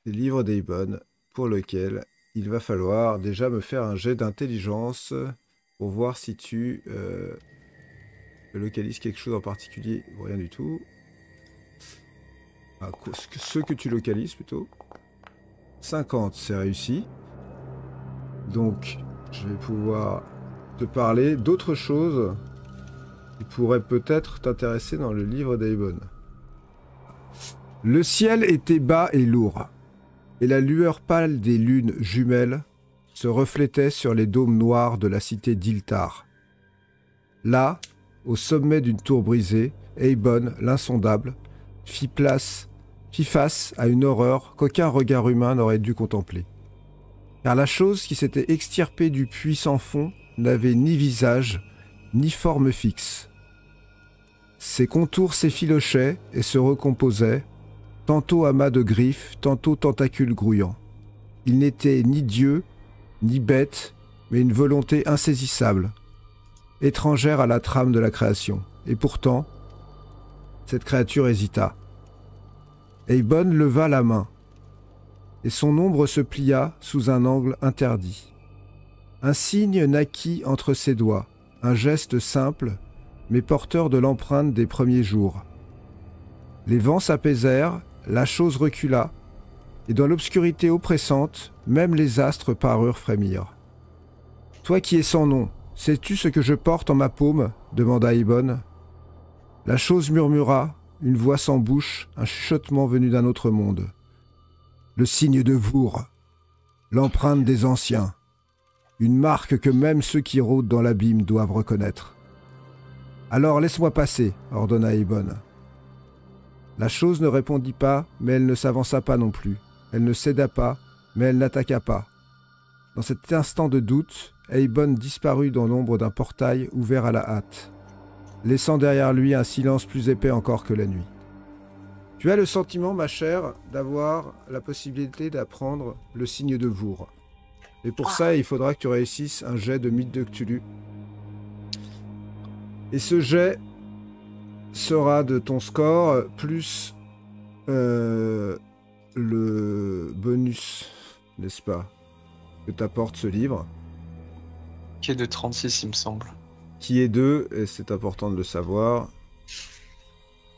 des livres d'Eibon pour lequel il va falloir déjà me faire un jet d'intelligence pour voir si tu localises quelque chose en particulier ou rien du tout. Ah, ce que tu localises plutôt. 50, c'est réussi. Donc, je vais pouvoir te parler d'autres choses qui pourraient peut-être t'intéresser dans le livre d'Eibon. Le ciel était bas et lourd, et la lueur pâle des lunes jumelles se reflétait sur les dômes noirs de la cité d'Iltar. Là, au sommet d'une tour brisée, Eibon, l'insondable, fit face à une horreur qu'aucun regard humain n'aurait dû contempler. Car la chose qui s'était extirpée du puits sans fond n'avait ni visage, ni forme fixe. Ses contours s'effilochaient et se recomposaient, tantôt amas de griffes, tantôt tentacules grouillants. Il n'était ni dieu, ni bête, mais une volonté insaisissable, étrangère à la trame de la création. Et pourtant, cette créature hésita. Eibon leva la main, et son ombre se plia sous un angle interdit. Un signe naquit entre ses doigts, un geste simple, mais porteur de l'empreinte des premiers jours. Les vents s'apaisèrent, la chose recula, et dans l'obscurité oppressante, même les astres parurent frémir. « Toi qui es sans nom, sais-tu ce que je porte en ma paume ?» demanda Eibon. La chose murmura, une voix sans bouche, un chuchotement venu d'un autre monde. « Le signe de Vour, l'empreinte des anciens, une marque que même ceux qui rôdent dans l'abîme doivent reconnaître. »« Alors laisse-moi passer, » ordonna Eibon. La chose ne répondit pas, mais elle ne s'avança pas non plus. Elle ne céda pas, mais elle n'attaqua pas. Dans cet instant de doute, Eibon disparut dans l'ombre d'un portail ouvert à la hâte, laissant derrière lui un silence plus épais encore que la nuit. Tu as le sentiment, ma chère, d'avoir la possibilité d'apprendre le signe de Vour. Et pour ça, il faudra que tu réussisses un jet de mythe de Cthulhu. Et ce jet sera de ton score plus le bonus, n'est-ce pas, que t'apporte ce livre. Qui est de 36, il me semble. Qui est de, et c'est important de le savoir...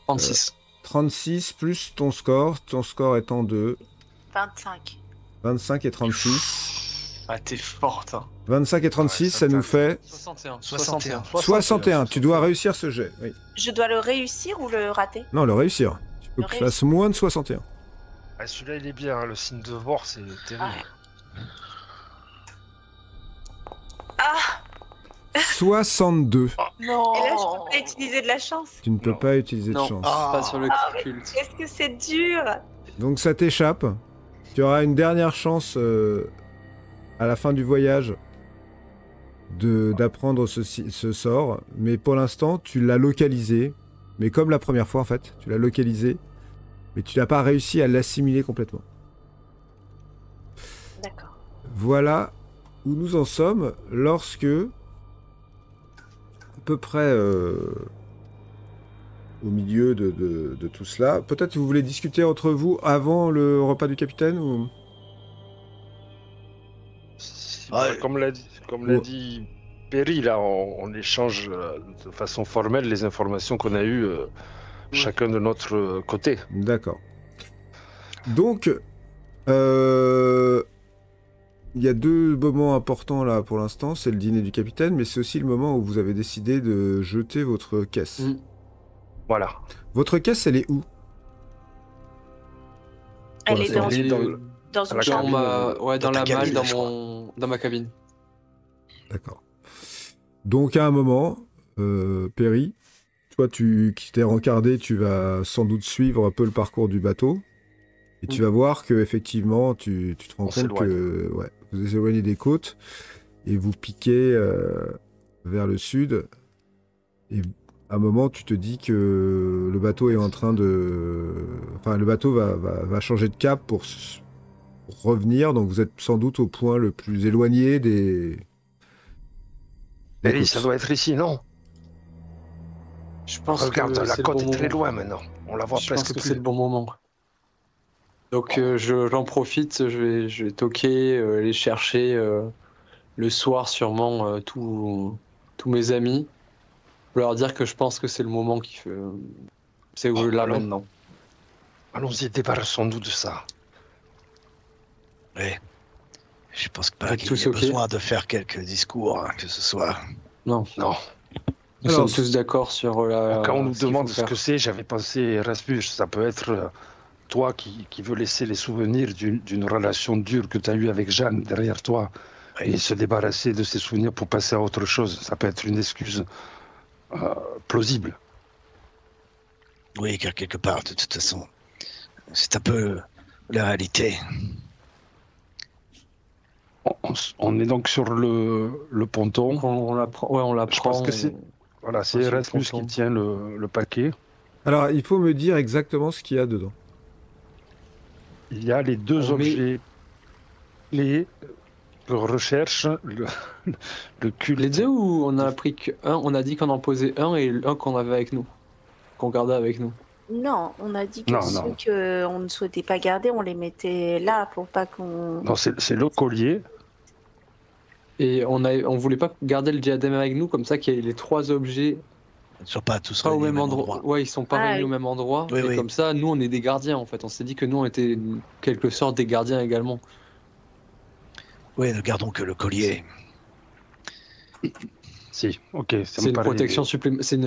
36. 36 plus ton score étant de... 25. 25 et 36. Ah, t'es forte, hein. 25 et 36, Ouais, ça nous fait... 61. 61. Tu dois réussir ce jet, oui. Je dois le réussir ou le rater? Non, le réussir. Tu peux que tu fasses moins de 61. Ah, celui-là, il est bien, hein, le signe de Vor, c'est terrible. Ah 62. Non. Et là, je peux pas utiliser de la chance. Tu ne peux Non. pas utiliser de Non, chance. pas sur le Ah, mais culte. qu'est-ce que c'est dur. Donc ça t'échappe. Tu auras une dernière chance à la fin du voyage d'apprendre ce sort. Mais pour l'instant, tu l'as localisé. Mais comme la première fois, en fait. Tu l'as localisé. Mais tu n'as pas réussi à l'assimiler complètement. D'accord. Voilà où nous en sommes lorsque, à peu près au milieu de tout cela, peut-être que vous voulez discuter entre vous avant le repas du capitaine ou... Comme l'a dit Perry, là, on échange de façon formelle les informations qu'on a eues chacun de notre côté. D'accord. Donc, il y a deux moments importants là pour l'instant, c'est le dîner du capitaine, mais c'est aussi le moment où vous avez décidé de jeter votre caisse. Voilà. Votre caisse, elle est où? Elle est dans Elle est une, dans dans à une la chambre. cabine. Dans ta la malle, cabine, je dans ma cabine. D'accord. Donc à un moment, Perry, toi qui t'es rencardé, tu vas sans doute suivre un peu le parcours du bateau. Et tu vas voir que effectivement, tu te rends compte que vous vous éloignez des côtes et vous piquez vers le sud. Et à un moment, tu te dis que le bateau est en train de... Enfin, le bateau va changer de cap pour revenir. Donc vous êtes sans doute au point le plus éloigné des Ellie, côtes. ça doit être ici, non? Je pense Regarde, que la c'est côte le est bon très moment. loin maintenant. On la voit Je presque pense que plus. c'est le bon moment. Donc j'en profite, je vais toquer, les chercher le soir sûrement tous mes amis. Leur dire que je pense que c'est le moment qui fait. C'est là allons. maintenant. Allons-y, débarrassons-nous de ça. Oui. Je pense pas Avec qu'il tous y ait ok. besoin de faire quelques discours, hein, que ce soit. Non. Non. Nous Alors, sommes tous d'accord sur la. Quand on nous qu'il demande faut ce que faire. c'est, j'avais pensé Erasmus. Ça peut être toi qui veux laisser les souvenirs d'une relation dure que tu as eue avec Jeanne derrière toi et se débarrasser de ces souvenirs pour passer à autre chose. Ça peut être une excuse plausible. Oui, car quelque part, de toute façon, c'est un peu la réalité. On est donc sur le ponton. Donc on la prend. Ouais, on la Je prend. pense que c'est- Voilà, c'est sur le Erasmus ponton. qui tient le paquet. Alors, il faut me dire exactement ce qu'il y a dedans. Il y a les deux On met- objets clés de recherche, le cul. Les deux ou on a pris qu'un, on a dit qu'on en posait un et un qu'on avait avec nous, qu'on gardait avec nous. Non, on a dit que Non, ceux non. qu'on ne souhaitait pas garder, on les mettait là pour pas qu'on... Non, c'est le collier. Et on voulait pas garder le diadème avec nous, comme ça qu'il y ait les trois objets Ils ne sont pas tous pas au réunis même endroit. Ouais, ils sont pas Ah, réunis oui. au même endroit. Oui, et oui. comme ça, nous on est des gardiens en fait. On s'est dit que nous on était en quelque sorte des gardiens également. Oui, ne gardons que le collier. Si, ok. ça C'est me une paraît- protection supplémentaire. C'est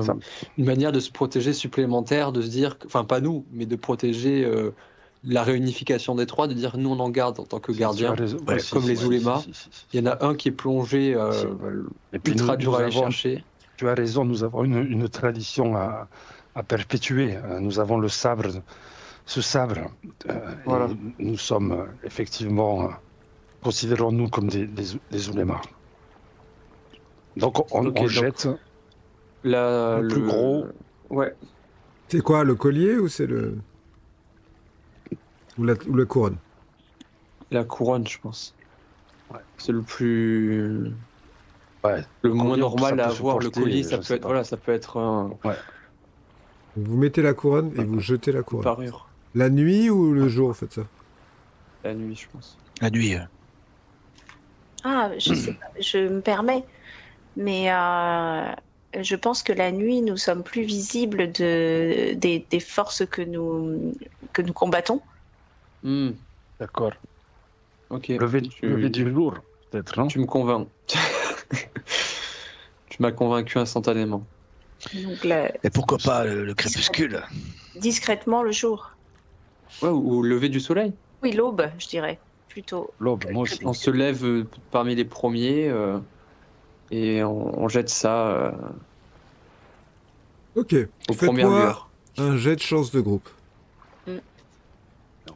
Ça- une manière de se protéger supplémentaire, de se dire, enfin pas nous, mais de protéger la réunification des trois, de dire nous on en garde en tant que Tu gardien. as raison. Ouais, comme les oulémas. si. Il y en a un qui est plongé, Et puis ultra nous dur à aller avons- chercher. Tu as raison, nous avons une tradition à perpétuer. Nous avons le sabre, ce sabre. Voilà. Et nous sommes effectivement, considérons-nous comme des oulémas. Donc on Ok, donc, jette Le plus gros. Ouais. C'est quoi, le collier ou c'est le... ou la couronne? La couronne, je pense. Ouais. C'est le plus. Ouais. Le moins collier, normal ça à peut avoir. Le supporter, collier, je ça peut sais être. pas. Voilà, ça peut être un... Vous mettez la couronne et vous jetez la une couronne. parure. La nuit ou le jour, vous faites ça? La nuit, je pense. La nuit. Ah, je sais pas, je me permets, mais je pense que la nuit, nous sommes plus visibles des forces que nous combattons. Hmm, D'accord. ok. Lever du lourd, peut-être, non? Tu me convaincs. Tu m'as convaincu instantanément. Donc, Et pourquoi pas le crépuscule? discrètement le jour. Ouais, ou le lever du soleil. Oui, l'aube, je dirais, plutôt. L'aube, moi aussi. On se lève parmi les premiers et on jette ça Ok. aux premières Faites-moi lueurs. un jet de chance de groupe. Non,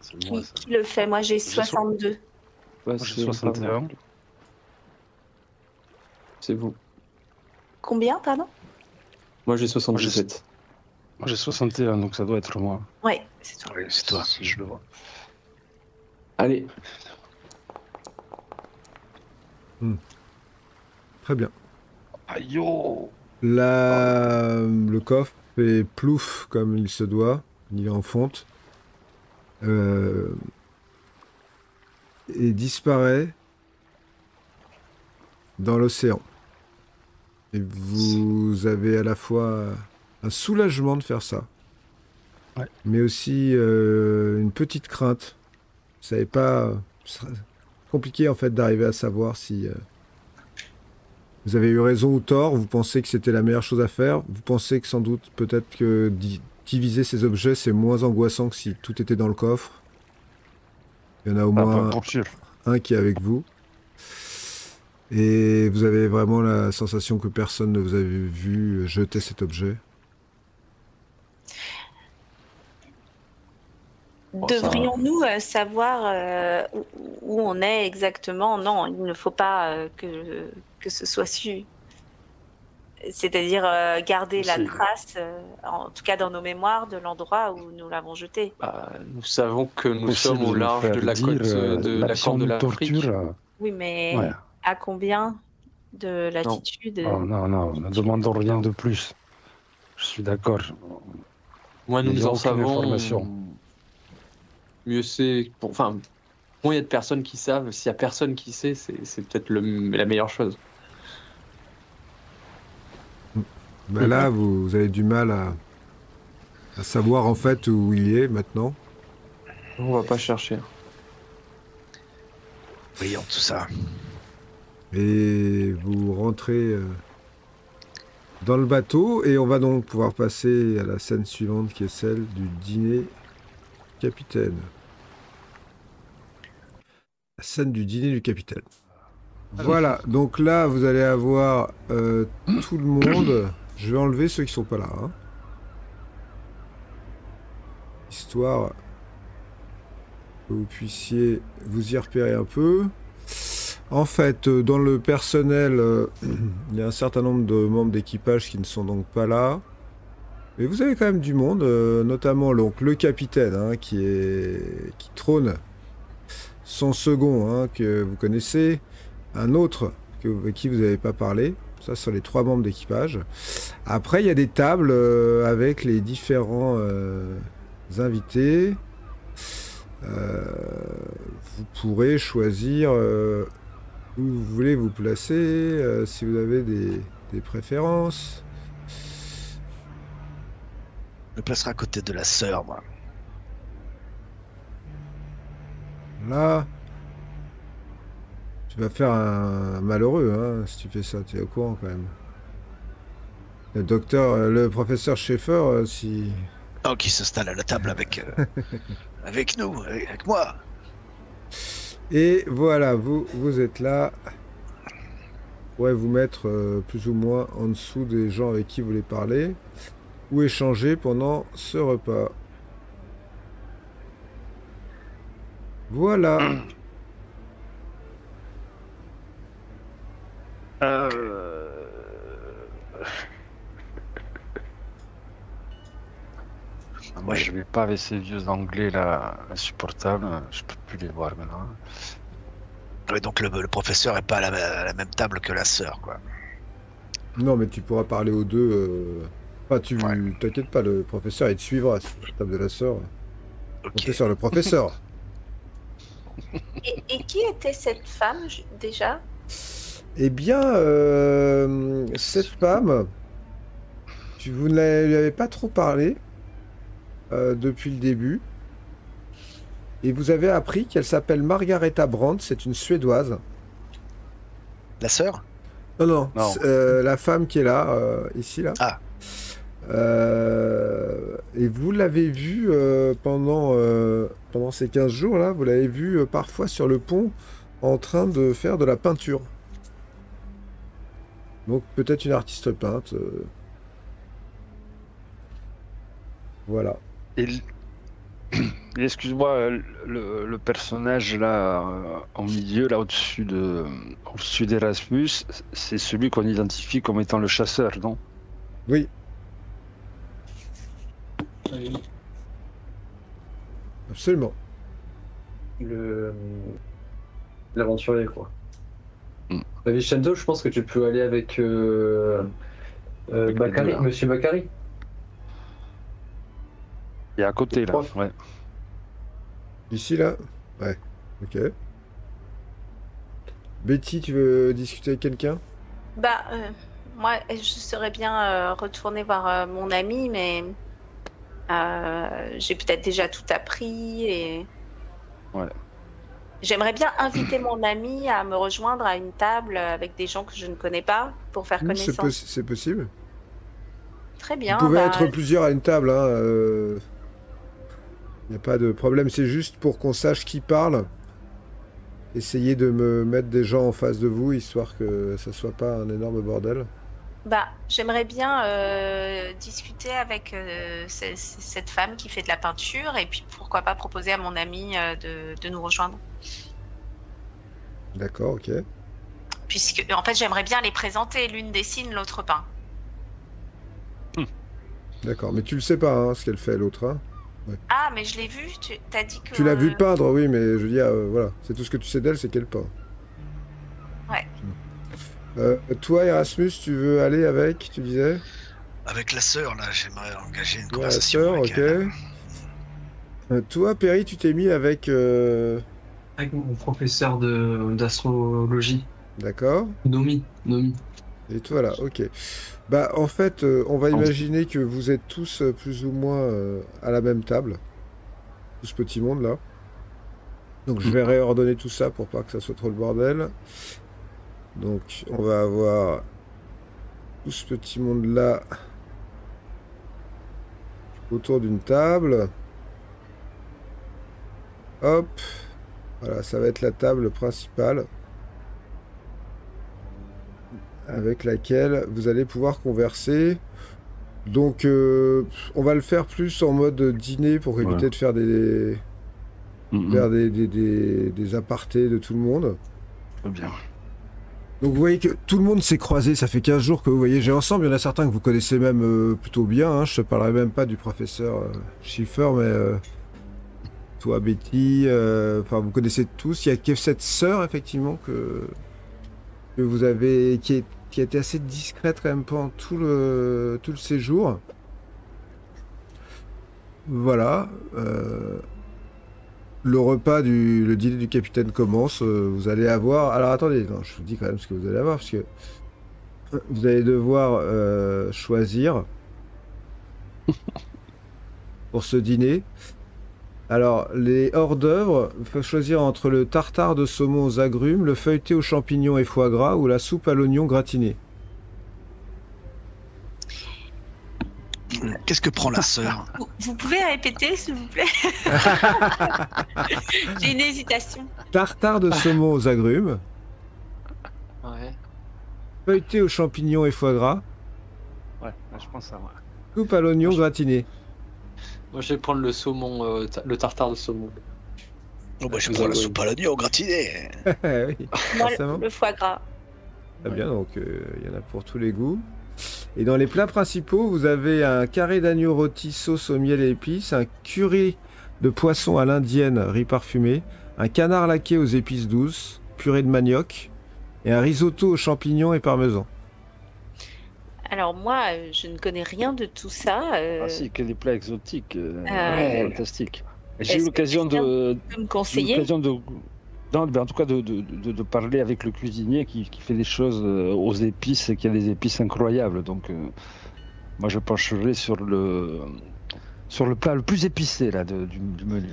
c'est moi, ça. Qui le fait? Moi, j'ai 62. Ouais, Moi, j'ai c'est 61. C'est vous. Combien, pardon? Moi j'ai 77. Moi j'ai 61, donc ça doit être moi. Oui, c'est toi. Oui, c'est toi. Si je le vois. Allez, Très bien. Aïe yo! Le coffre fait plouf comme il se doit. Il est en fonte. Et disparaît dans l'océan. Et vous avez à la fois un soulagement de faire ça, Ouais. mais aussi une petite crainte. Vous savez pas, c'est compliqué en fait d'arriver à savoir si vous avez eu raison ou tort. Vous pensez que c'était la meilleure chose à faire. Vous pensez que sans doute peut-être que diviser ces objets c'est moins angoissant que si tout était dans le coffre. Il y en a au moins Pour sûr. un qui est avec vous. Et vous avez vraiment la sensation que personne ne vous avait vu jeter cet objet. Devrions-nous savoir où on est exactement? Non, il ne faut pas que ce soit su. C'est-à-dire garder la Si. trace, en tout cas dans nos mémoires, de l'endroit où nous l'avons jeté. nous savons que nous Possible sommes au nous large faire de la dire, côte de la l'action corne de nous l'Afrique. torture. Oui, mais Ouais. à combien de latitude? Oh, non, ne demandons rien de plus. Je suis d'accord. Moi, Il nous y a en aucune savons information. mieux c'est. Enfin, moins il y a de personnes qui savent. S'il y a personne qui sait, c'est peut-être la meilleure chose. Bah là, vous avez du mal à savoir en fait où il est maintenant. On va pas chercher. Voyons tout ça. Et vous rentrez dans le bateau et on va donc pouvoir passer à la scène suivante qui est celle du dîner capitaine. La scène du dîner du capitaine. Voilà, donc là vous allez avoir tout le monde. Je vais enlever ceux qui sont pas là. Hein. Histoire que vous puissiez vous y repérer un peu. En fait, dans le personnel, il y a un certain nombre de membres d'équipage qui ne sont donc pas là. Mais vous avez quand même du monde, notamment donc, le capitaine hein, qui trône, son second hein, que vous connaissez, un autre avec qui vous n'avez pas parlé. Ça, ce sont les 3 membres d'équipage. Après, il y a des tables avec les différents invités. Vous pourrez choisir où vous voulez vous placer, si vous avez des préférences. Je me placerai à côté de la sœur, moi. Là, tu vas faire un malheureux hein, si tu fais ça, tu es au courant quand même. Le professeur Schaeffer, si... Oh, qui s'installe à la table avec, avec nous, avec moi. Et voilà, vous êtes là. Vous pourrez vous mettre plus ou moins en dessous des gens avec qui vous voulez parler ou échanger pendant ce repas. Voilà. Moi, je vais pas avec ces vieux anglais là, insupportables. Je peux plus les voir maintenant. Ouais, donc le professeur est pas à la même table que la sœur, quoi. Non, mais tu pourras parler aux deux. Enfin, Ouais. t'inquiète pas, le professeur il te suivra sur la table de la sœur. Ok. Comptez sur le professeur. Et qui était cette femme déjà? Eh bien, cette femme, vous ne lui avez pas trop parlé depuis le début. Et vous avez appris qu'elle s'appelle Margareta Brandt, c'est une Suédoise. La sœur? Non, Non. la femme qui est là, ici, là. Ah. Et vous l'avez vue pendant ces 15 jours, là, vous l'avez vue parfois sur le pont en train de faire de la peinture. Donc peut-être une artiste peinte. Voilà. Et excuse-moi, le personnage là en milieu, là au-dessus d'Erasmus, c'est celui qu'on identifie comme étant le chasseur, non? Oui. Absolument. L'aventurier, quoi. Mm. Vicento, je pense que tu peux aller avec Avec les Bakary, deux, là. Monsieur Bakary. Et à côté Le là, prof. ouais. Ici, là? Ouais. Ok. Betty, tu veux discuter avec quelqu'un? Bah, moi, je serais bien retourner voir mon ami, mais j'ai peut-être déjà tout appris et Ouais. j'aimerais bien inviter mon ami à me rejoindre à une table avec des gens que je ne connais pas pour faire connaissance. C'est possible. Très bien. Vous pouvez bah, être plusieurs à une table. Il n'y a pas de problème. C'est juste pour qu'on sache qui parle. Essayez de me mettre des gens en face de vous, histoire que ça soit pas un énorme bordel. j'aimerais bien discuter avec cette femme qui fait de la peinture et puis pourquoi pas proposer à mon ami de nous rejoindre. D'accord, ok. Puisque, en fait, j'aimerais bien les présenter. L'une dessine, l'autre peint. D'accord. Mais tu le sais pas, hein, ce qu'elle fait, l'autre. Hein. Ah, mais je l'ai vu. Tu t'as dit que. Tu l'as vu peindre, oui, mais je veux dire, voilà. C'est tout ce que tu sais d'elle, c'est qu'elle peint. Ouais. Toi, Erasmus, tu veux aller avec, tu disais? Avec la sœur, là, j'aimerais engager une Ouais, la conversation sœur, avec ok. elle. Toi, Perry, tu t'es mis avec... Avec mon professeur d'astrologie. D'accord. Nomi. Et toi là, ok. Bah en fait, on va imaginer que vous êtes tous plus ou moins à la même table. Tout ce petit monde là. Donc je vais réordonner tout ça pour pas que ça soit trop le bordel. Donc on va avoir tout ce petit monde là autour d'une table. Hop. Voilà, ça va être la table principale avec laquelle vous allez pouvoir converser. Donc on va le faire plus en mode dîner pour éviter de faire des apartés de tout le monde. Très bien. Donc vous voyez que tout le monde s'est croisé, ça fait 15 jours que vous voyagez ensemble, il y en a certains que vous connaissez même plutôt bien, hein. Je te parlerai même pas du professeur Schiffer, mais toi Betty, enfin vous connaissez tous, il y a que cette sœur effectivement que vous avez, qui a été assez discrète quand même pendant tout le séjour. Voilà. Le repas le dîner du capitaine commence. Vous allez avoir... Alors attendez, non, je vous dis quand même ce que vous allez avoir, parce que vous allez devoir choisir pour ce dîner. Alors, les hors-d'œuvre, il faut choisir entre le tartare de saumon aux agrumes, le feuilleté aux champignons et foie gras ou la soupe à l'oignon gratiné. Qu'est-ce que prend la sœur? Vous pouvez répéter, s'il vous plaît? J'ai une hésitation. Tartare de saumon aux agrumes, Ouais. feuilleté aux champignons et foie gras, Ouais, je pense ça. Ouais. soupe à l'oignon gratiné. Moi, je vais prendre le saumon, le tartare de saumon. Oh, bah, je prends la soupe à l'oignon gratinée. Oui, Moi, forcément. le foie gras. Très bien, donc il y en a pour tous les goûts. Et dans les plats principaux, vous avez un carré d'agneau rôti sauce au miel et épices, un curry de poisson à l'indienne, riz parfumé, un canard laqué aux épices douces, purée de manioc, et un risotto aux champignons et parmesan. Alors moi, je ne connais rien de tout ça. Ah si, que des plats exotiques. Ouais. Fantastique. J'ai eu Est-ce que l'occasion quelqu'un de... peut me conseiller? Non, mais en tout cas de parler avec le cuisinier qui fait des choses aux épices et qui a des épices incroyables. Donc moi je pencherai sur le plat le plus épicé là du menu.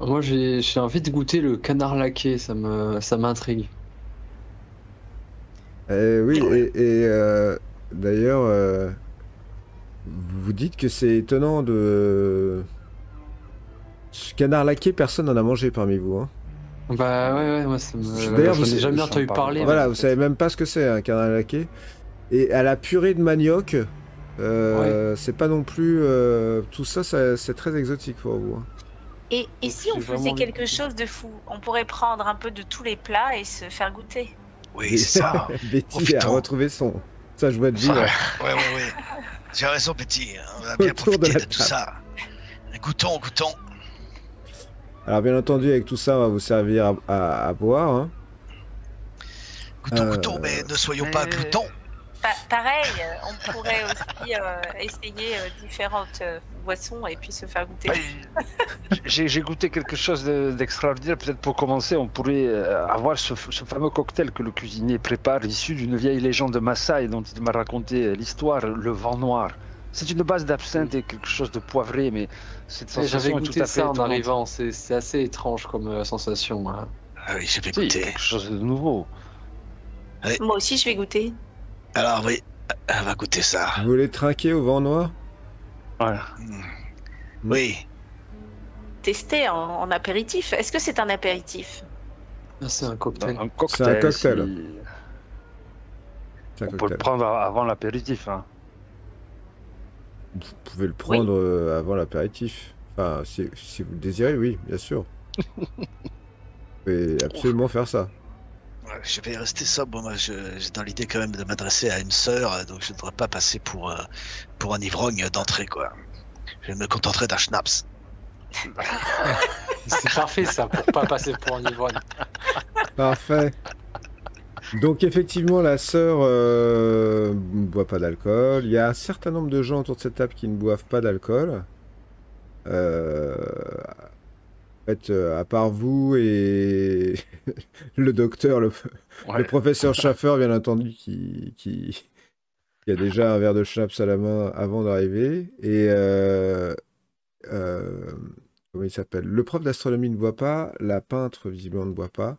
Moi, j'ai envie de goûter le canard laqué, ça m'intrigue. Oui, d'ailleurs, vous dites que c'est étonnant de... Ce canard laqué, personne n'en a mangé parmi vous, hein. Bah ouais, moi ça me... D'ailleurs, j'en ai jamais j'en entendu parle parler. pas. Voilà, mais- vous savez même pas ce que c'est un canard laqué. Et à la purée de manioc, c'est pas non plus... tout ça, c'est très exotique pour vous, hein. Et si on J'ai faisait vraiment quelque chose de fou? On pourrait prendre un peu de tous les plats et se faire goûter. Oui, c'est ça. Betty a Profitons. retrouvé sa joie de vivre. Ouais. Tu as raison, Betty. On va bien Autour de profiter la de tout table. ça. Goûtons. Alors bien entendu, avec tout ça, on va vous servir à boire, hein. Goûtons, mais ne soyons pas gloutons. Pareil, on pourrait aussi essayer différentes boissons et puis se faire goûter. Ouais, j'ai goûté quelque chose d'extraordinaire. Peut-être pour commencer, on pourrait avoir ce fameux cocktail que le cuisinier prépare, issu d'une vieille légende de Maasai dont il m'a raconté l'histoire, le vent noir. C'est une base d'absinthe et quelque chose de poivré, mais cette J'avais sensation est tout goûté à fait ça en étonnante. arrivant, c'est assez étrange comme sensation, hein. Ah oui, j'ai Si, goûté. quelque chose de nouveau. Moi aussi, je vais goûter. Alors oui, on va goûter ça. Vous voulez trinquer au vent noir? Voilà. Oui, Tester en apéritif. Est-ce que c'est un apéritif? Ah, c'est un cocktail. C'est Un un cocktail. cocktail. C'est un On peut le cocktail. prendre avant l'apéritif. Hein. Vous pouvez le prendre avant l'apéritif. Enfin, si vous le désirez, oui, bien sûr. Vous pouvez absolument faire ça. ouais, je vais rester sobre. Moi, j'ai dans l'idée quand même de m'adresser à une sœur, donc je ne devrais pas passer pour un ivrogne d'entrée, quoi. Je me contenterai d'un schnapps. C'est parfait ça, pour pas passer pour un ivrogne. Parfait. Donc effectivement, la sœur ne boit pas d'alcool. Il y a un certain nombre de gens autour de cette table qui ne boivent pas d'alcool. fait, à part vous et le docteur, le Ouais. professeur Schaffer, bien entendu, qui a déjà un verre de schnapps à la main avant d'arriver. Et euh, comment il s'appelle? Le prof d'astronomie ne boit pas, la peintre, visiblement, ne boit pas.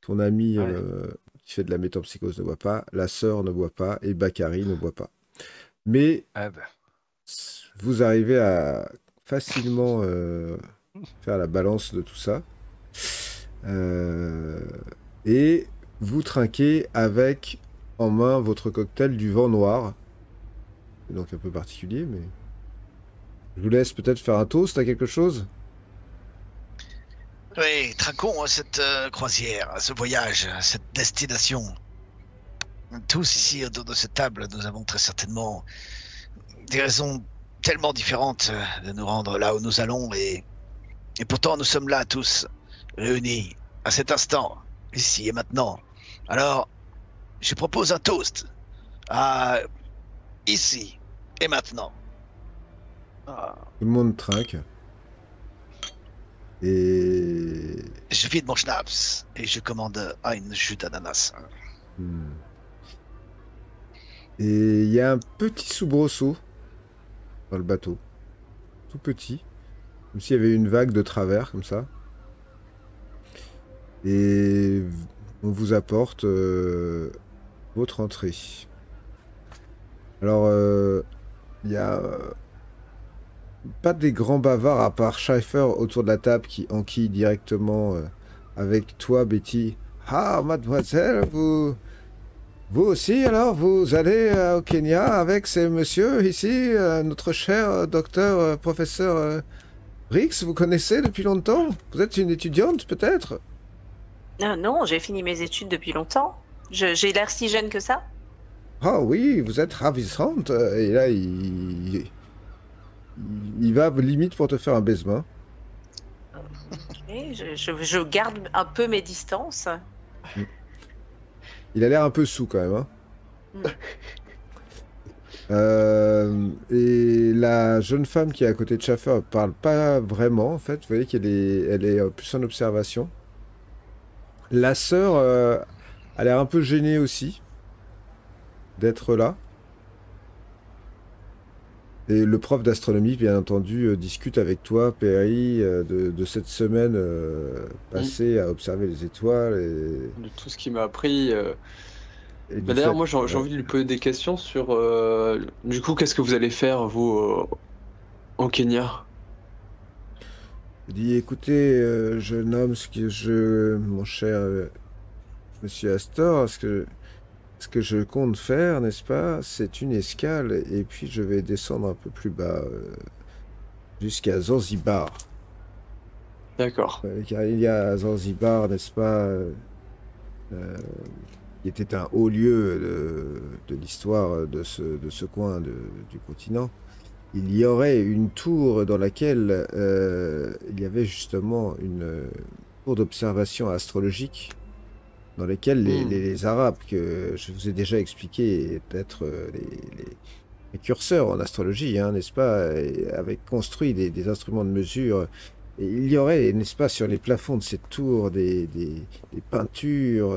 Ton ami Ouais. qui fait de la métempsychose ne boit pas, la sœur ne boit pas, et Bakary ne boit pas. Mais Ah ben, vous arrivez à facilement faire la balance de tout ça. Euh, et vous trinquez avec en main votre cocktail du vent noir. C'est donc un peu particulier, mais je vous laisse peut-être faire un toast à quelque chose. Oui, trinquons cette croisière, ce voyage, cette destination. Tous ici autour de cette table, nous avons très certainement des raisons tellement différentes de nous rendre là où nous allons et pourtant nous sommes là tous réunis à cet instant, ici et maintenant. Alors, je propose un toast à ici et maintenant. ah, Tout le monde trinque. Et... Je vide mon schnapps et je commande un jus d'ananas. Hmm. Et il y a un petit soubresaut dans le bateau. Tout petit. Comme s'il y avait une vague de travers, comme ça. Et on vous apporte votre entrée. Alors, il y a pas des grands bavards à part Schaeffer autour de la table qui enquille directement avec toi, Betty. Ah, mademoiselle, vous aussi, alors, vous allez au Kenya avec ces messieurs ici, notre cher docteur, professeur Rix, vous connaissez depuis longtemps? Vous êtes une étudiante, peut-être? Non, j'ai fini mes études depuis longtemps. J'ai l'air si jeune que ça? Ah oui, vous êtes ravissante. Et là, il va limite pour te faire un baisement. Ok, je garde un peu mes distances. Il a l'air un peu saoul quand même, hein. Mm. Et la jeune femme qui est à côté de Schaffer parle pas vraiment, en fait. Vous voyez elle est plus en observation. La sœur a l'air un peu gênée aussi d'être là. Et le prof d'astronomie, bien entendu, discute avec toi, Perry, de cette semaine passée à observer les étoiles De tout ce qu'il m'a appris. et du Bah, d'ailleurs, fait- moi, j'ai envie de lui poser des questions sur. Du coup, qu'est-ce que vous allez faire, vous, au Kenya? Il dit, écoutez, jeune homme, mon cher monsieur Astor, ce que je compte faire, n'est-ce pas, c'est une escale, et puis je vais descendre un peu plus bas, jusqu'à Zanzibar. D'accord. Car il y a à Zanzibar, n'est-ce pas, qui était un haut lieu de l'histoire de ce coin du continent. Il y aurait une tour dans laquelle il y avait justement une tour d'observation astrologique dans laquelle les Arabes, que je vous ai déjà expliqué, être les curseurs en astrologie, hein, n'est-ce pas, avaient construit des instruments de mesure. Et il y aurait, n'est-ce pas, sur les plafonds de cette tour des peintures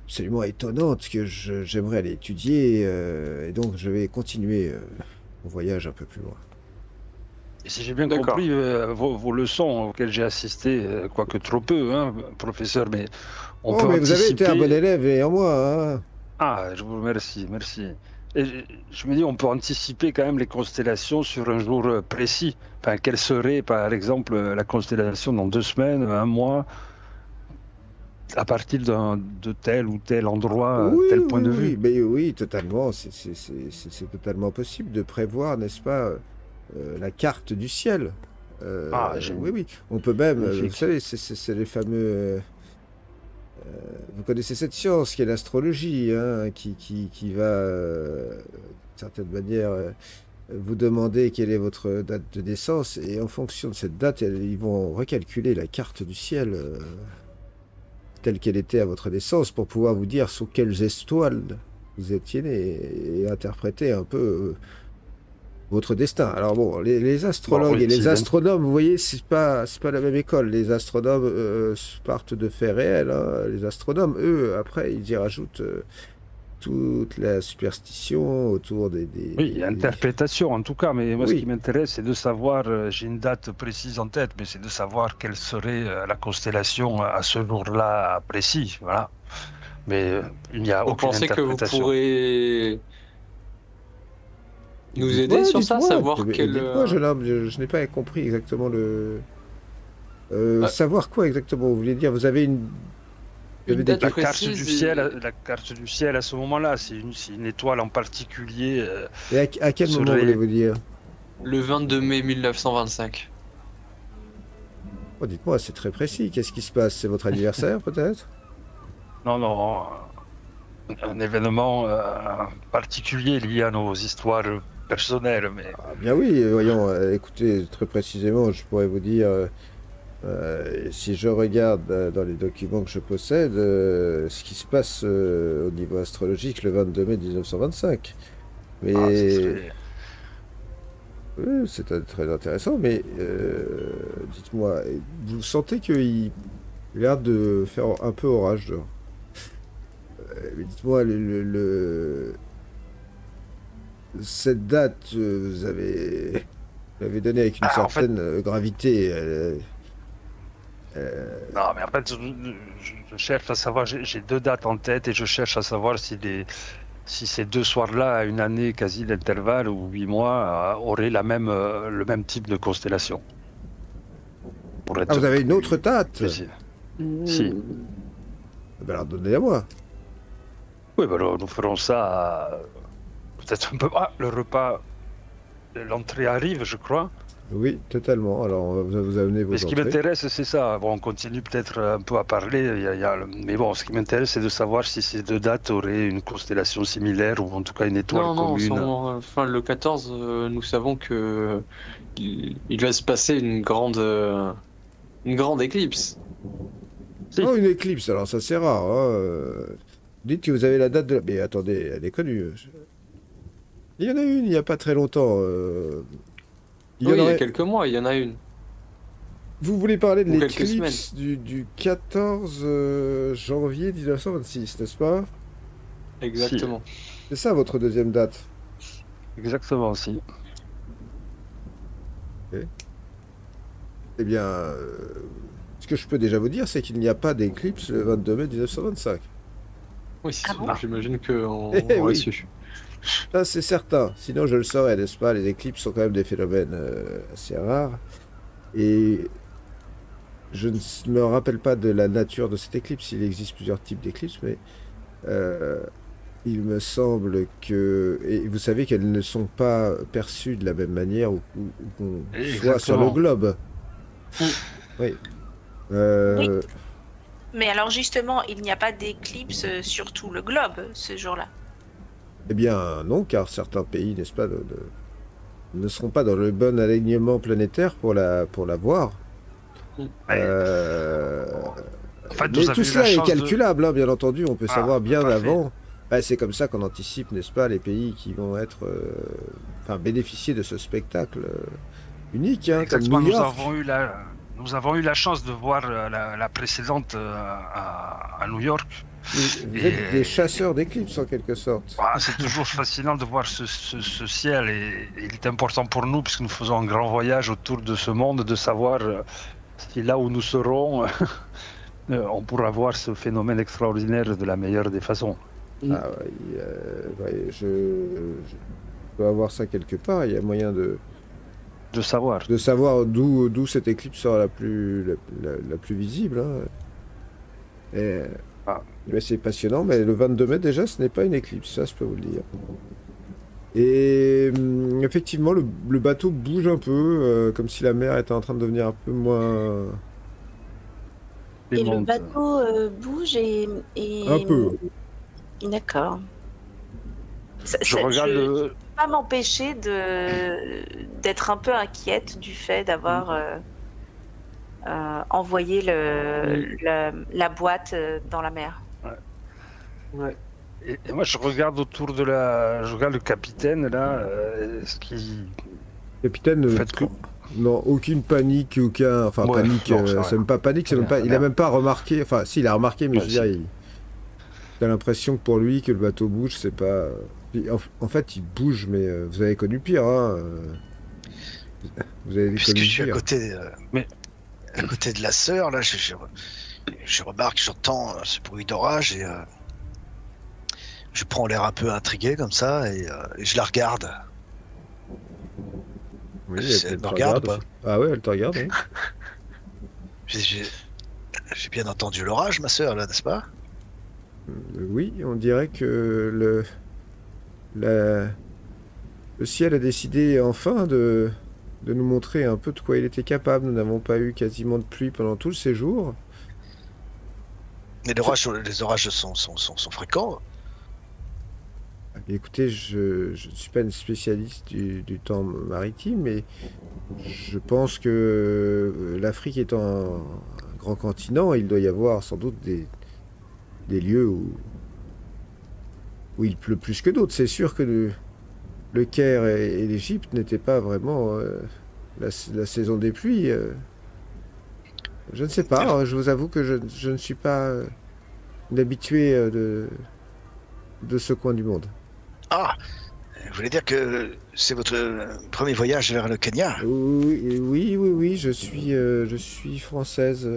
absolument étonnantes que j'aimerais aller étudier. Et donc je vais continuer mon voyage un peu plus loin. et si j'ai bien D'accord. compris, vos leçons auxquelles j'ai assisté, quoique trop peu, hein, professeur, mais on peut Oh, mais vous avez été un bon anticiper. élève et en moi, hein. Ah, je vous remercie, merci. Et je me dis, on peut anticiper quand même les constellations sur un jour précis. Enfin, quelle serait, par exemple, la constellation dans 2 semaines, un mois, à partir de tel ou tel endroit, Oui, tel point oui, de oui, vue. mais oui, totalement. C'est totalement possible de prévoir, n'est-ce pas, la carte du ciel. Ah, Oui, oui. On peut même, vous magnifique. savez, c'est les fameux. Vous connaissez cette science qui est l'astrologie, hein, qui va, d'une certaine manière, vous demander quelle est votre date de naissance, et en fonction de cette date, ils vont recalculer la carte du ciel telle qu'elle était à votre naissance pour pouvoir vous dire sous quelles étoiles vous étiez né et interpréter un peu votre destin. Alors bon, les astrologues et les astronomes, vous voyez, c'est pas la même école. Les astronomes partent de faits réels. Hein. Les astronomes, eux, après, ils y rajoutent toute la superstition autour Oui, interprétation en tout cas, mais moi Oui. ce qui m'intéresse c'est de savoir, j'ai une date précise en tête, mais c'est de savoir quelle serait la constellation à ce jour-là précis, voilà. Mais il n'y a Vous aucune pensez que vous interprétation. pourrez nous Dites-moi, aider sur ça, dites-moi, savoir mais quel... dites-moi, jeune homme, je n'ai pas compris exactement le... Ah. Savoir quoi exactement, vous voulez dire? Vous avez une... Une des- date La carte précise du et- ciel, la carte du ciel à ce moment-là, c'est une étoile en particulier. Et à quel moment serait- voulez-vous dire? Le 22 mai 1925. Oh, dites-moi, c'est très précis. Qu'est-ce qui se passe? C'est votre anniversaire, peut-être? Non, non, un événement particulier lié à nos histoires personnelles, mais Ah, bien oui, voyons, écoutez, très précisément, je pourrais vous dire, si je regarde dans les documents que je possède, ce qui se passe au niveau astrologique le 22 mai 1925. Mais ce serait- oui, c'est très intéressant, mais dites-moi, vous sentez qu'il a l'air de faire un peu orage dehors. Mais dites-moi, cette date, vous l'avez donnée avec une Ah, en fait- certaine gravité. Non, mais en fait, je cherche à savoir, j'ai deux dates en tête et je cherche à savoir si ces deux soirs-là, à une année quasi d'intervalle ou 8 mois, auraient le même type de constellation. Pour être Ah, vous avez une autre date? précis. Si. Ben alors donnez-la moi. Oui, ben alors, nous ferons ça peut-être un peu. Ah, le repas, l'entrée arrive, je crois. Oui, totalement. Alors, on va vous amener vos Mais ce qui entrées. m'intéresse, c'est ça. Bon, on continue peut-être un peu à parler. Mais bon, ce qui m'intéresse, c'est de savoir si ces deux dates auraient une constellation similaire ou en tout cas une étoile Non, commune. enfin, le 14, nous savons que il va se passer une grande éclipse. Si. Oh, une éclipse, alors ça c'est rare. Hein. Dites que vous avez la date de... Mais attendez, elle est connue. Il y en a une il n'y a pas très longtemps. Il y Oui, en il y aurait- a quelques mois, il y en a une. Vous voulez parler de Ou quelques l'éclipse du 14 janvier 1926, n'est-ce pas? Exactement. C'est ça votre deuxième date? Exactement, aussi. Eh bien, ce que je peux déjà vous dire, c'est qu'il n'y a pas d'éclipse le 22 mai 1925. Oui, Ah bon j'imagine qu'on Eh aurait oui. su. Ça, c'est certain. Sinon, je le saurais, n'est-ce pas? Les éclipses sont quand même des phénomènes assez rares. Et je ne me rappelle pas de la nature de cette éclipse. Il existe plusieurs types d'éclipses, mais il me semble que... Et vous savez qu'elles ne sont pas perçues de la même manière où qu'on soit sur le Exactement. globe. Oui. Oui. Mais alors justement, il n'y a pas d'éclipse sur tout le globe ce jour-là. Eh bien, non, car certains pays, n'est-ce pas, ne seront pas dans le bon alignement planétaire pour la voir. Ouais. En fait, Mais vous avez tout eu cela la est chance de- calculable, hein, bien entendu. On peut Ah, savoir bien parfait. avant. Bah, c'est comme ça qu'on anticipe, n'est-ce pas, les pays qui vont être, enfin, bénéficier de ce spectacle unique, hein, comme Exactement, New York. nous avons eu la chance de voir la précédente à New York. Vous êtes des chasseurs d'éclipses en quelque sorte. Ah, c'est toujours fascinant de voir ce ciel et il est important pour nous puisque nous faisons un grand voyage autour de ce monde, de savoir si là où nous serons, on pourra voir ce phénomène extraordinaire de la meilleure des façons. Ah, ouais, je dois avoir ça quelque part. Il y a moyen de savoir. savoir d'où cette éclipse sera la plus visible. Hein. Mais c'est passionnant, mais le 22 mai déjà, ce n'est pas une éclipse, ça je peux vous le dire. Et effectivement, le bateau bouge un peu, comme si la mer était en train de devenir un peu moins... Et le bateau bouge et... Un peu. D'accord. Je regarde Je le... ne peux pas m'empêcher d'être un peu inquiète du fait d'avoir envoyé la boîte dans la mer. Ouais. Et moi, je regarde autour de la... Je regarde le capitaine, là, ce qui... Capitaine, Faites que- non, aucune panique, aucun... Enfin, Ouais, panique, non, ça c'est même pas panique, c'est même pas... Il a rien. même pas remarqué... Enfin, si, il a remarqué, mais Ouais, je veux dire, t'as l'impression que pour lui, que le bateau bouge, c'est pas... En fait, il bouge, mais vous avez connu pire, hein. Vous avez Puisque connu je suis à pire. côté, Mais- à côté de la sœur, là, je remarque, j'entends ce bruit d'orage et je prends l'air un peu intrigué comme ça et je la regarde. Oui, Elle elle me te regarde regarde ou pas aussi. Ah ouais, elle te regarde, oui. J'ai bien entendu l'orage, ma sœur, là, n'est-ce pas? Oui, on dirait que la- le ciel a décidé enfin de nous montrer un peu de quoi il était capable. Nous n'avons pas eu quasiment de pluie pendant tout le séjour. Mais les orages sont fréquents. Écoutez, je ne suis pas une spécialiste du temps maritime, mais je pense que l'Afrique étant un grand continent, il doit y avoir sans doute des lieux où il pleut plus que d'autres. C'est sûr que le Caire et l'Égypte n'étaient pas vraiment la saison des pluies. Je ne sais pas, hein, je vous avoue que je ne suis pas un habitué de ce coin du monde. Ah, vous voulez dire que c'est votre premier voyage vers le Kenya? Oui, je suis française.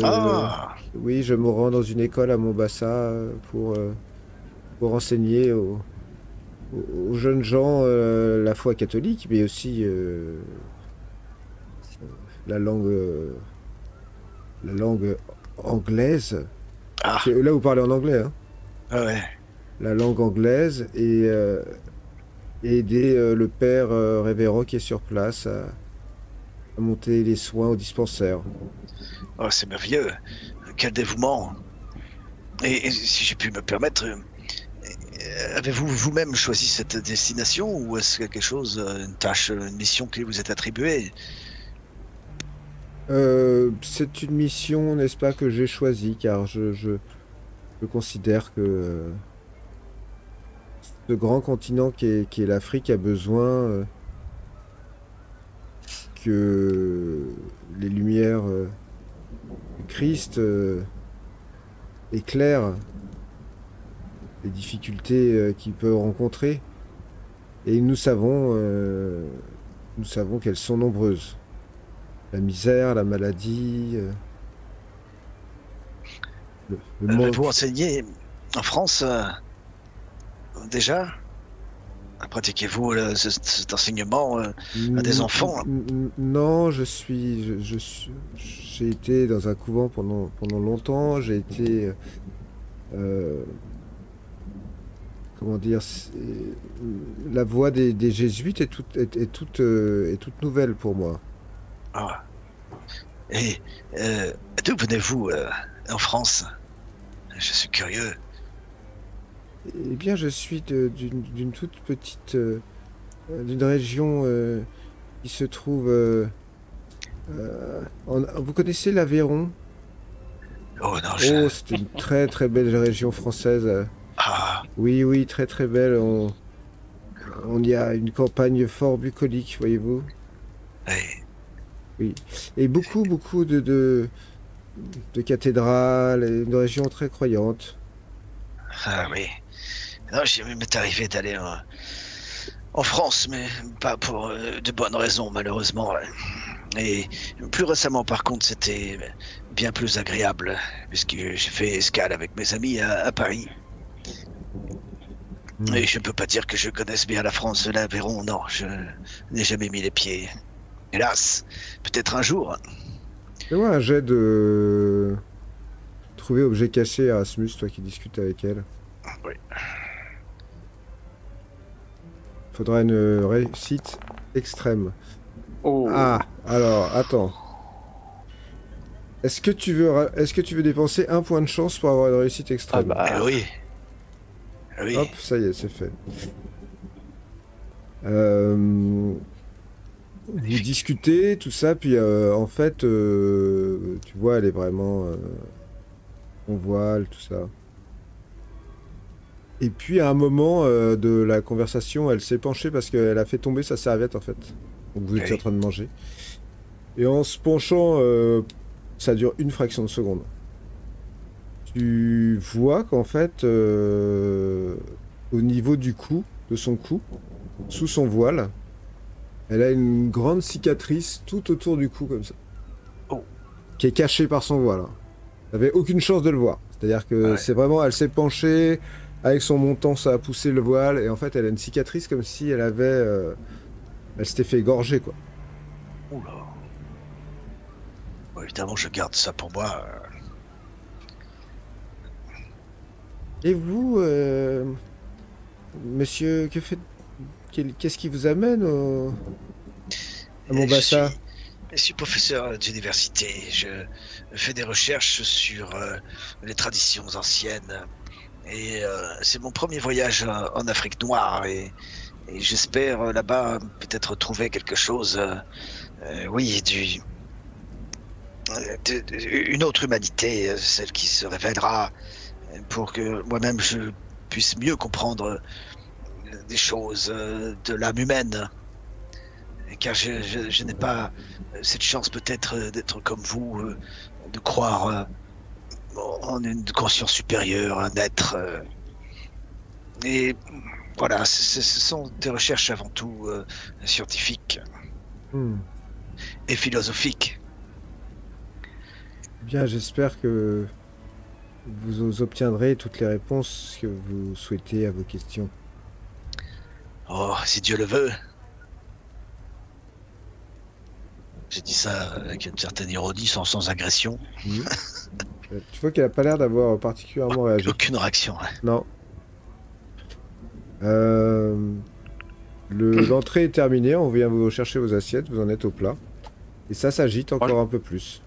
Ah, Oui, je me rends dans une école à Mombasa pour enseigner aux jeunes gens la foi catholique, mais aussi la langue anglaise. ah, Là, vous parlez en anglais, hein? ouais. La langue anglaise et aider le père révérend qui est sur place à monter les soins au dispensaire. Oh, c'est merveilleux. Quel dévouement. Et si j'ai pu me permettre, avez-vous vous-même choisi cette destination ou est-ce quelque chose, une tâche, une mission qui vous est attribuée? C'est une mission, n'est-ce pas, que j'ai choisie, car je considère que ce grand continent qui est l'Afrique a besoin que les lumières du Christ éclairent les difficultés qu'il peut rencontrer. Et nous savons qu'elles sont nombreuses. La misère, la maladie, le manque. Avez-vous enseigné en France déjà? Pratiquez-vous cet enseignement à des enfants? Non, j'ai été dans un couvent pendant longtemps. J'ai été, comment dire, la voie des jésuites est toute nouvelle pour moi. Ah. Et d'où venez-vous en France? Je suis curieux. Eh bien, je suis d'une toute petite, d'une région qui se trouve, vous connaissez l'Aveyron? Oh non, Oh, c'est une très très belle région française. Ah, Oui, très très belle. On y a une campagne fort bucolique, voyez-vous. oui. Et beaucoup de cathédrales, et une région très croyante. Ah oui. Non, il m'est arrivé d'aller en France, mais pas pour de bonnes raisons, malheureusement. Et plus récemment, par contre, c'était bien plus agréable, puisque j'ai fait escale avec mes amis à Paris. Et je ne peux pas dire que je connaisse bien la France, l'Aveyron, non, je n'ai jamais mis les pieds. Hélas, peut-être un jour. Fais-moi un jet de trouver objet caché à Erasmus, toi qui discutes avec elle. Oui. Faudra une réussite extrême. Oh. Ah, alors, attends. Est-ce que tu veux dépenser un point de chance pour avoir une réussite Ah extrême? bah, Oui. Oui. Hop, ça y est, c'est fait. Vous discutez, tout ça, puis en fait, tu vois, elle est vraiment en voile, tout ça. Et puis à un moment de la conversation, elle s'est penchée parce qu'elle a fait tomber sa serviette en fait. Donc vous étiez en Oui. train de manger. Et en se penchant, ça dure une fraction de seconde. Tu vois qu'en fait, au niveau du cou, de son cou, sous son voile, elle a une grande cicatrice tout autour du cou comme ça. Oh. Qui est cachée par son voile. T'avais aucune chance de le voir. C'est-à-dire que Ouais. c'est vraiment, elle s'est penchée, avec son montant, ça a poussé le voile, et en fait, elle a une cicatrice comme si elle avait, elle s'était fait égorger, quoi. Oula. Bon, évidemment, je garde ça pour moi. Et vous, monsieur, qu'est-ce qui vous amène à Mombasa? Je suis professeur d'université. Je fais des recherches sur les traditions anciennes. Et c'est mon premier voyage en Afrique noire. Et j'espère là-bas peut-être trouver quelque chose. Oui, une autre humanité, celle qui se révélera pour que moi-même je puisse mieux comprendre des choses de l'âme humaine. Car je n'ai pas cette chance peut-être d'être comme vous, de croire en une conscience supérieure, un être. Et voilà, ce sont des recherches avant tout scientifiques Hmm. et philosophiques. Bien, j'espère que vous obtiendrez toutes les réponses que vous souhaitez à vos questions. Oh, si Dieu le veut. J'ai dit ça avec une certaine ironie, sans agression. Hmm. Tu vois qu'elle a pas l'air d'avoir particulièrement réagi. Aucune réaction. Hein. Non. L'entrée est terminée, on vient vous chercher vos assiettes, vous en êtes au plat. Et ça s'agite encore un peu plus.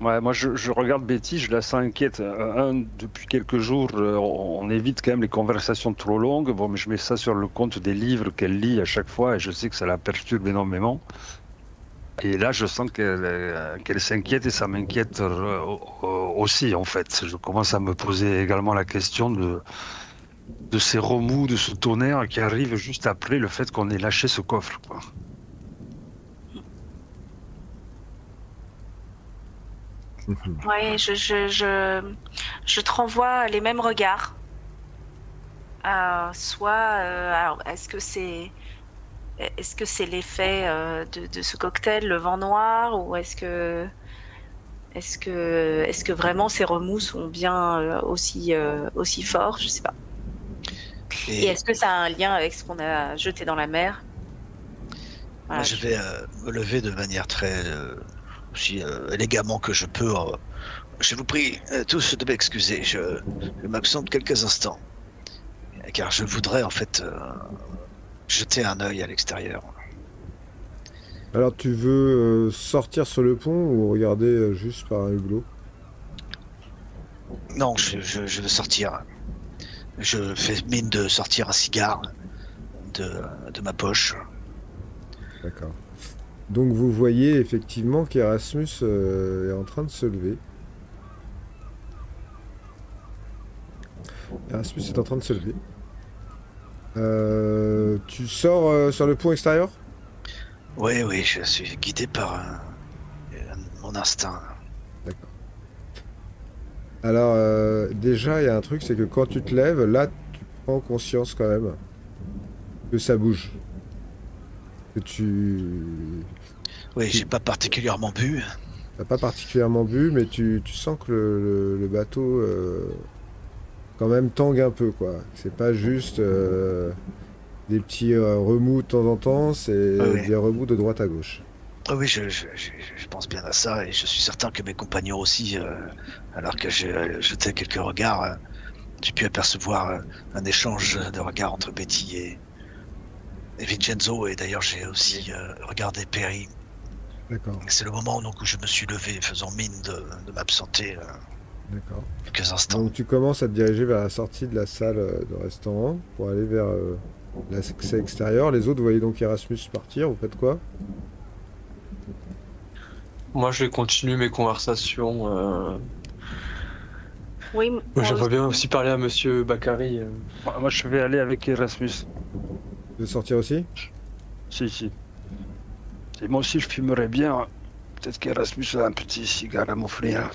Ouais, moi je regarde Betty, je la sens inquiète. Depuis quelques jours, on évite quand même les conversations trop longues. Bon, mais je mets ça sur le compte des livres qu'elle lit à chaque fois et je sais que ça la perturbe énormément. Et là, je sens qu'elle s'inquiète et ça m'inquiète aussi, en fait. Je commence à me poser également la question de ces remous, de ce tonnerre qui arrive juste après le fait qu'on ait lâché ce coffre, quoi. Ouais, je te renvoie les mêmes regards. Alors, est-ce que c'est l'effet de ce cocktail, le vent noir, ou est-ce que vraiment ces remous sont bien aussi forts? Je sais pas. Et est-ce que ça a un lien avec ce qu'on a jeté dans la mer? Voilà, Moi, je vais me lever de manière très aussi élégamment que je peux. Je vous prie tous de m'excuser. Je m'absente quelques instants, car je voudrais en fait jeter un œil à l'extérieur. Alors tu veux sortir sur le pont ou regarder juste par un hublot? Non, je veux sortir. Je fais mine de sortir un cigare de ma poche. D'accord. Donc vous voyez effectivement qu'Erasmus est en train de se lever. Erasmus est en train de se lever. Tu sors sur le pont extérieur? Oui, je suis guidé par mon instinct. D'accord. Alors déjà il y a un truc, c'est que quand tu te lèves, là tu prends conscience quand même que ça bouge. Que tu... Oui, j'ai pas particulièrement bu. T'as pas particulièrement bu, mais tu sens que le bateau quand même tangue un peu, quoi. C'est pas juste des petits remous de temps en temps, c'est Oui. des remous de droite à gauche. Oui, je pense bien à ça et je suis certain que mes compagnons aussi, alors que j'ai jeté quelques regards, j'ai pu apercevoir un échange de regards entre Betty et Vincenzo, et d'ailleurs j'ai aussi regardé Perry. D'accord, C'est le moment donc, où je me suis levé, faisant mine de m'absenter d'accord. quelques instants. Donc tu commences à te diriger vers la sortie de la salle de restaurant pour aller vers l'accès extérieur. Les autres, vous voyez donc Erasmus partir, vous faites quoi? Moi, je vais continuer mes conversations Oui, Moi, j'aimerais bien aussi parler à Monsieur Bakary. Moi, je vais aller avec Erasmus. Tu veux sortir aussi? Si. Et moi aussi, je fumerais bien. Peut-être qu'Erasmus a un petit cigare à m'offrir.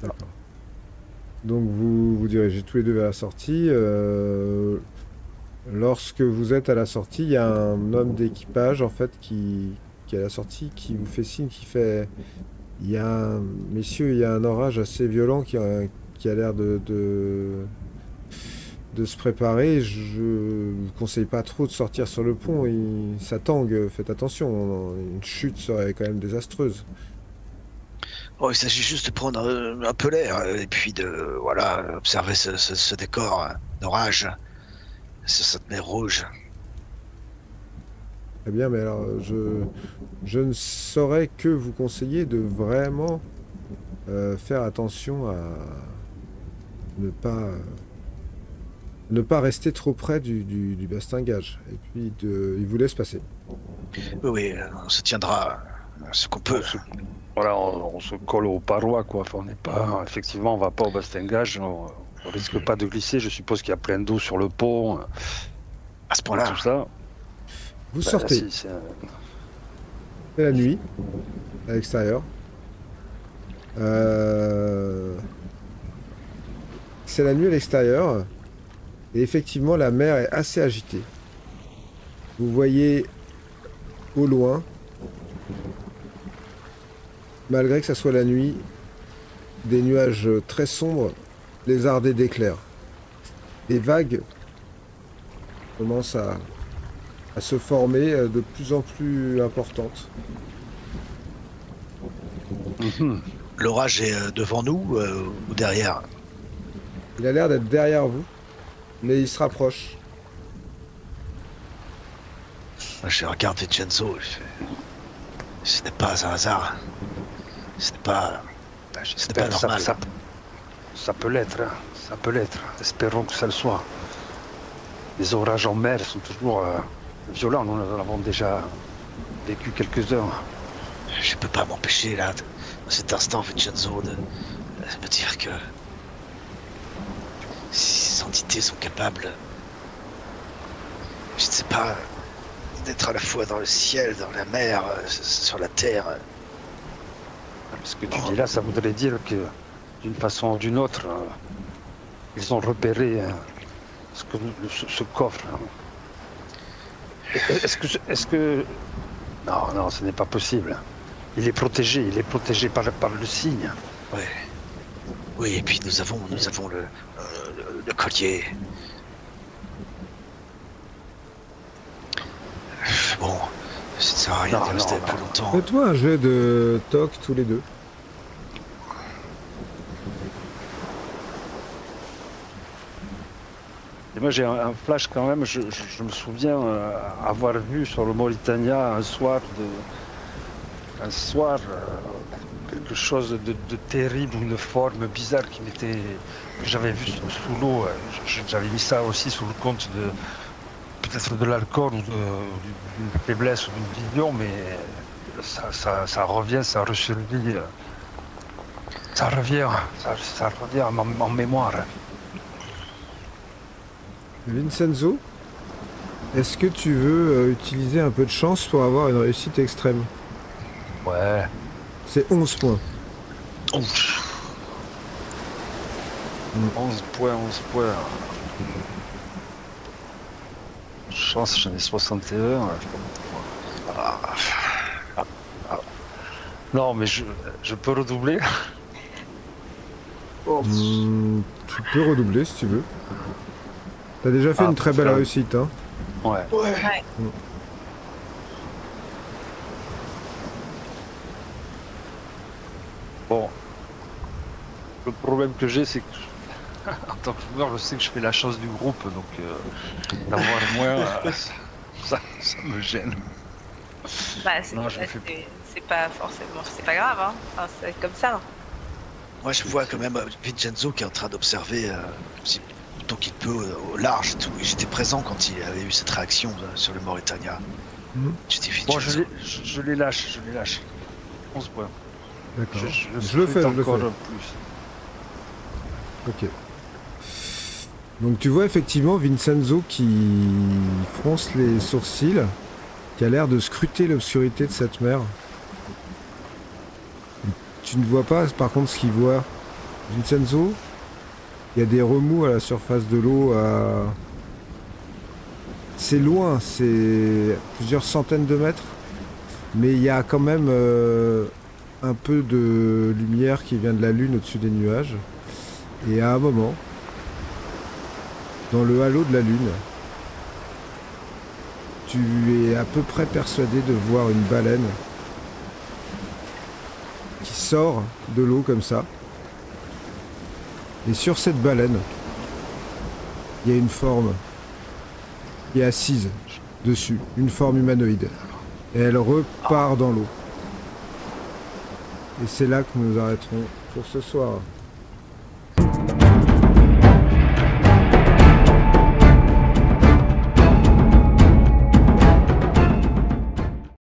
D'accord. Donc vous vous dirigez tous les deux vers la sortie. Lorsque vous êtes à la sortie, il y a un homme d'équipage en fait qui est à la sortie, qui vous fait signe, qui fait... Messieurs, il y a un orage assez violent qui a l'air de se préparer. Je ne vous conseille pas trop de sortir sur le pont. Ça tangue, faites attention. Une chute serait quand même désastreuse. Oh, il s'agit juste de prendre un peu l'air et puis de observer ce décor d'orage sur cette mer rouge. Très bien, mais alors je ne saurais que vous conseiller de vraiment faire attention à ne pas rester trop près du bastingage. Et puis il vous laisse passer. Oui, on se tiendra ce qu'on peut. Voilà, on se colle aux parois, quoi. Enfin, on n'est pas... Effectivement, on va pas au bastingage. On risque pas de glisser. Je suppose qu'il y a plein d'eau sur le pont. À ce point-là. Tout ça. Vous sortez. C'est la nuit, à l'extérieur. C'est la nuit à l'extérieur. Et effectivement, la mer est assez agitée. Vous voyez au loin, malgré que ça soit la nuit, des nuages très sombres, lézardés d'éclairs. Les vagues commencent à se former de plus en plus importantes. L'orage est devant nous ou derrière? Il a l'air d'être derrière vous, mais il se rapproche. Je regarde Vincenzo. Ce n'est pas un hasard. Ce n'est pas normal. Ça peut l'être. Hein. Ça peut l'être. Espérons que ça le soit. Les orages en mer sont toujours violents. Nous en avons déjà vécu quelques-uns. Je ne peux pas m'empêcher, là, dans cet instant, Vincenzo, de me dire que si ces entités sont capables, je ne sais pas, d'être à la fois dans le ciel, dans la mer, sur la terre. Ce que tu dis là, ça voudrait dire que, d'une façon ou d'une autre, ils ont repéré ce coffre. Est-ce que... Non, ce n'est pas possible. Il est protégé par le signe. Ouais. Oui, et puis nous avons le collier. Bon, ça ne sert à rien de rester plus longtemps. Faites-moi un jet de toc tous les deux. Et moi j'ai un flash quand même, je me souviens avoir vu sur le Mauritania un soir quelque chose de terrible, une forme bizarre que j'avais vu sous l'eau. J'avais mis ça aussi sous le compte de peut-être de l'alcool ou d'une faiblesse ou d'une vision, mais ça revient, ça ressurgit. Ça revient en mémoire. Vincenzo, est-ce que tu veux utiliser un peu de chance pour avoir une réussite extrême? Ouais. C'est 11 points. 11 points. Chance, j'en ai 61. Non, mais je peux redoubler. Tu peux redoubler si tu veux. T'as déjà fait une très belle réussite, hein? Ouais. Bon. Le problème que j'ai, c'est que en tant que joueur, je sais que je fais la chance du groupe, donc d'avoir moins, ça me gêne. Bah, c'est pas forcément, c'est pas grave, hein. Enfin, c'est comme ça. Moi, je vois quand même Vincenzo qui est en train d'observer tant qu'il peut au large et tout. Et j'étais présent quand il avait eu cette réaction sur le Mauritania. J'étais Bon, je les lâche. 11 points. D'accord. Je le fais, encore plus. Ok. Donc tu vois effectivement Vincenzo qui fronce les sourcils, qui a l'air de scruter l'obscurité de cette mer. Tu ne vois pas par contre ce qu'il voit. Vincenzo, il y a des remous à la surface de l'eau. C'est loin, c'est plusieurs centaines de mètres, mais il y a quand même un peu de lumière qui vient de la lune au-dessus des nuages. Et à un moment, dans le halo de la lune, tu es à peu près persuadé de voir une baleine qui sort de l'eau comme ça. Et sur cette baleine, il y a une forme qui est assise dessus, une forme humanoïde. Et elle repart dans l'eau. Et c'est là que nous arrêterons pour ce soir.